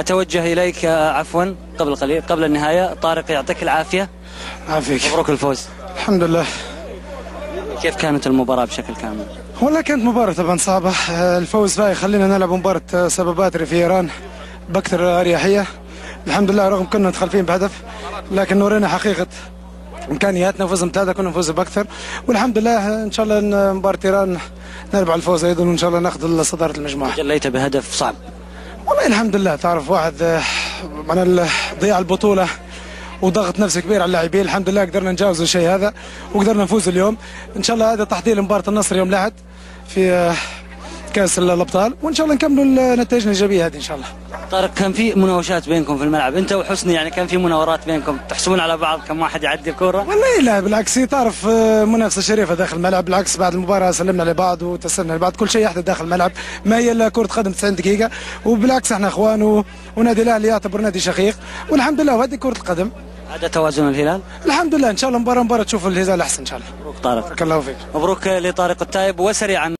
أتوجه إليك عفوا قبل النهاية. طارق يعطيك العافية. عافيك. مبروك الفوز. الحمد لله. كيف كانت المباراة بشكل كامل؟ والله كانت مباراة طبعا صعبة. الفوز فيها يخلينا نلعب مباراة سباباتري في إيران بأكثر أريحية. الحمد لله رغم كنا متخلفين بهدف لكن نورينا حقيقة إمكانياتنا، وفزنا بثلاثة كنا نفوز بأكثر، والحمد لله إن شاء الله إن مباراة إيران نربح الفوز أيضا، وإن شاء الله ناخذ صدارة المجموعة. جليت بهدف صعب. والله الحمد لله، تعرف واحد من ضياع البطولة وضغط نفسي كبير على اللاعبين، الحمد لله قدرنا نجاوز الشيء هذا وقدرنا نفوز اليوم. ان شاء الله هذا تحضير مباراة النصر يوم الاحد في كاس الابطال، وان شاء الله نكملوا النتائج الايجابيه هذه ان شاء الله. طارق، كان في مناوشات بينكم في الملعب انت وحسني، يعني كان في مناورات بينكم تحسبون على بعض كم واحد يعدي الكوره؟ والله لا بالعكس، تعرف منافسه شريفه داخل الملعب، بالعكس بعد المباراه سلمنا لبعض وتسلمنا لبعض، كل شيء يحدث داخل الملعب، ما هي الا كره قدم 90 دقيقه، وبالعكس احنا اخوان ونادي الاهلي يعتبر نادي شقيق، والحمد لله، وهذه كره القدم. عاد توازن الهلال؟ الحمد لله، ان شاء الله مباراه تشوف الهلال احسن ان شاء الله. مبروك طارق. بارك الله فيك. مبروك لطارق التايب. وسريعا